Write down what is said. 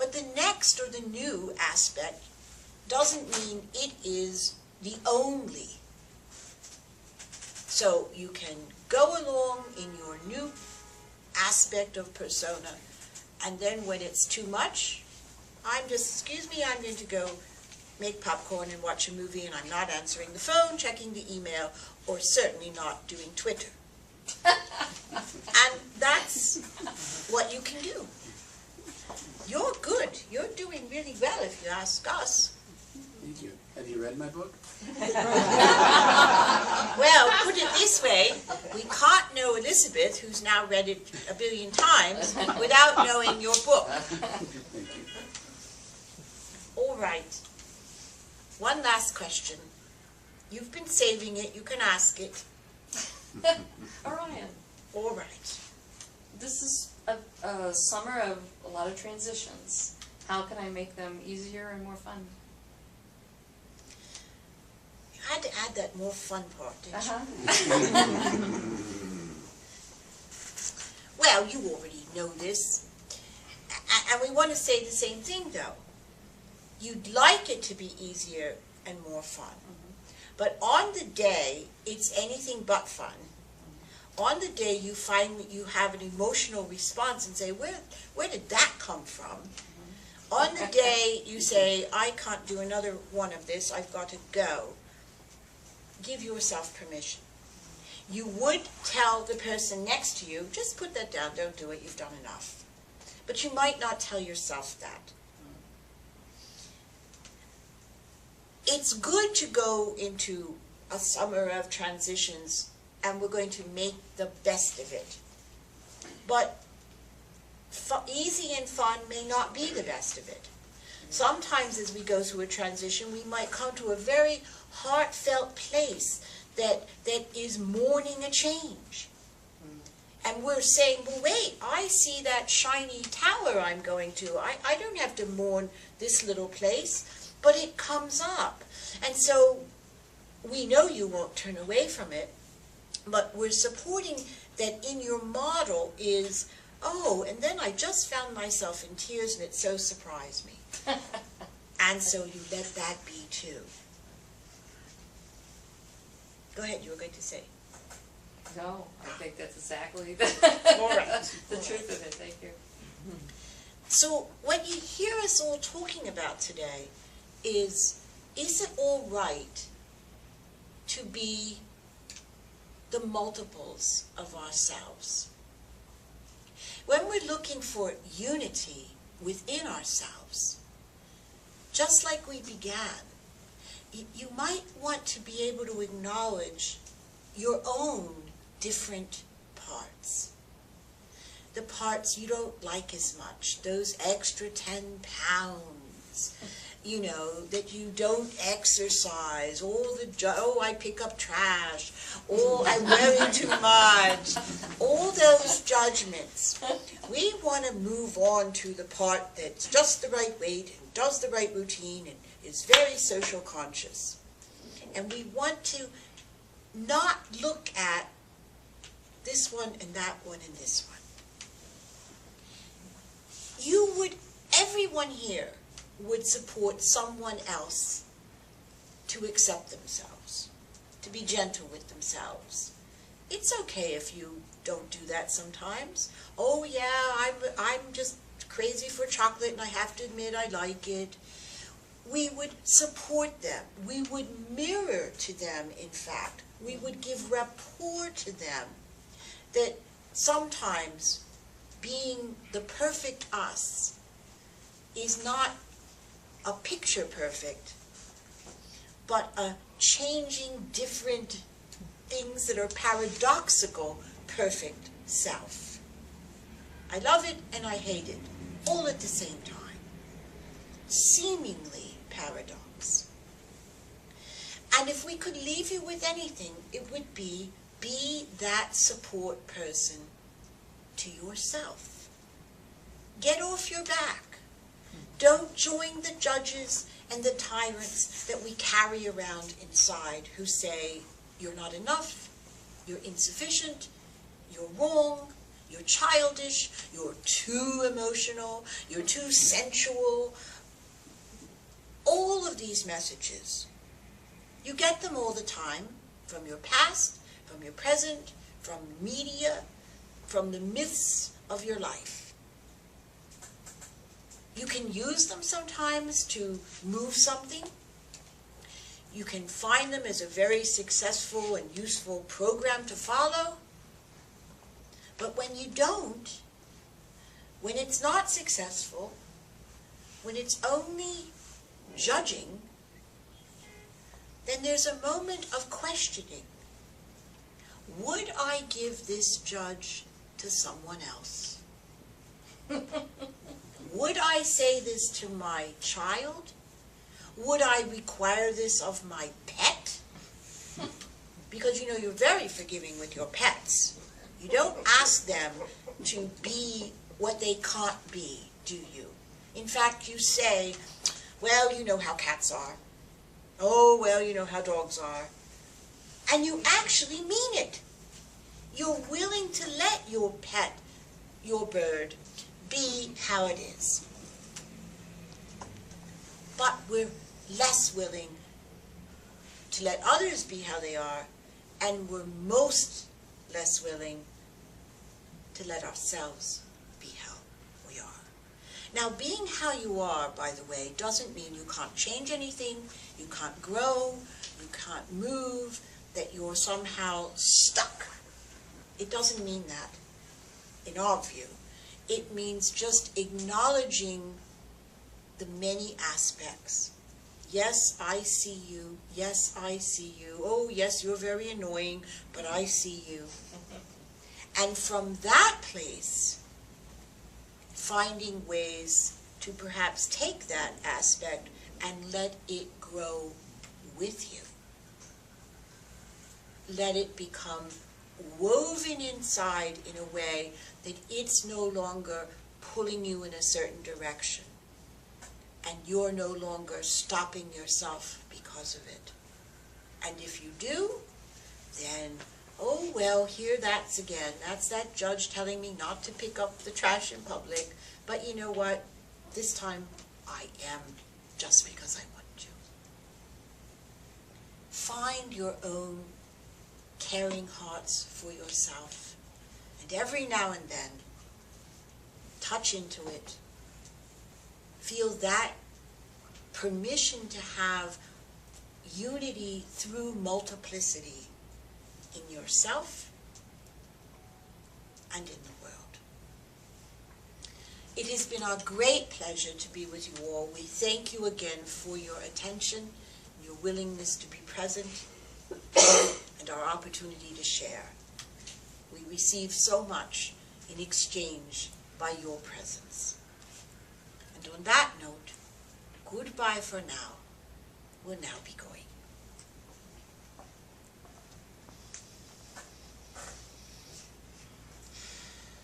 But the next or the new aspect doesn't mean it is the only. So you can go along in your new aspect of persona, and then when it's too much, excuse me, I'm going to go make popcorn and watch a movie, and I'm not answering the phone, checking the email, or certainly not doing Twitter. And that's what you can do. You're good. You're doing really well, if you ask us. Thank you. Have you read my book? Well, put it this way, we can't know Elisabeth, who's now read it 1 billion times, without knowing your book. Thank you. All right. One last question. You've been saving it. You can ask it. Orion, All right. this is a summer of a lot of transitions. How can I make them easier and more fun? You had to add that more fun part, didn't you? Well, you already know this. And we want to say the same thing, though. You'd like it to be easier and more fun. But on the day, it's anything but fun. On the day, you find that you have an emotional response and say, where did that come from? On the day, you say, I can't do another one of this, I've got to go. Give yourself permission. You would tell the person next to you, just put that down, don't do it, you've done enough. But you might not tell yourself that. It's good to go into a summer of transitions, and we're going to make the best of it. But easy and fun may not be the best of it. Sometimes as we go through a transition, we might come to a very heartfelt place that is mourning a change. And we're saying, well, wait, I see that shiny tower I'm going to. I don't have to mourn this little place, but it comes up. And so we know you won't turn away from it, but we're supporting that in your model is, oh, and then I just found myself in tears and it so surprised me. And so you let that be too. Go ahead, you were going to say. No, I think that's exactly the, All right. the truth of it. Thank you. So what you hear us all talking about today is it all right to be the multiples of ourselves? When we're looking for unity within ourselves, just like we began, you might want to be able to acknowledge your own different parts. The parts you don't like as much, those extra 10 pounds, you know, that you don't exercise, oh, I pick up trash, oh, I worry too much, all those judgments. We want to move on to the part that's just the right weight, and does the right routine, and is very social conscious. And we want to not look at this one and that one and this one. Everyone here would support someone else to accept themselves, to be gentle with themselves. It's okay if you don't do that sometimes. Oh yeah, I'm just crazy for chocolate and I have to admit I like it. We would support them. We would mirror to them, in fact. We would give rapport to them that sometimes being the perfect us is not a picture perfect, but a changing different things that are paradoxical perfect self. I love it and I hate it, all at the same time. Seemingly paradox. And if we could leave you with anything, it would be that support person to yourself. Get off your back. Don't join the judges and the tyrants that we carry around inside who say, you're not enough, you're insufficient, you're wrong, you're childish, you're too emotional, you're too sensual. All of these messages, you get them all the time from your past, from your present, from media, from the myths of your life. You can use them sometimes to move something. You can find them as a very successful and useful program to follow. But when you don't, when it's not successful, when it's only judging, then there's a moment of questioning. Would I give this judge to someone else? Would I say this to my child? Would I require this of my pet? Because, you know, you're very forgiving with your pets. You don't ask them to be what they can't be, do you? In fact, you say, well, you know how cats are. Oh, well, you know how dogs are. And you actually mean it. You're willing to let your pet, your bird, be how it is. But we're less willing to let others be how they are, and we're most less willing to let ourselves be how we are. Now, being how you are, by the way, doesn't mean you can't change anything, you can't grow, you can't move, that you're somehow stuck. It doesn't mean that, in our view. It means just acknowledging the many aspects. Yes, I see you. Yes, I see you. Oh, yes, you're very annoying, but I see you. And from that place, finding ways to perhaps take that aspect and let it grow with you. Let it become woven inside in a way that it's no longer pulling you in a certain direction. And you're no longer stopping yourself because of it. And if you do, then, oh well, here that's again. That's that judge telling me not to pick up the trash in public. But you know what? This time I am, just because I want to. Find your own caring hearts for yourself. And every now and then, touch into it. Feel that permission to have unity through multiplicity in yourself and in the world. It has been our great pleasure to be with you all. We thank you again for your attention, your willingness to be present, and our opportunity to share. We receive so much in exchange by your presence. And on that note, goodbye for now. We'll now be going.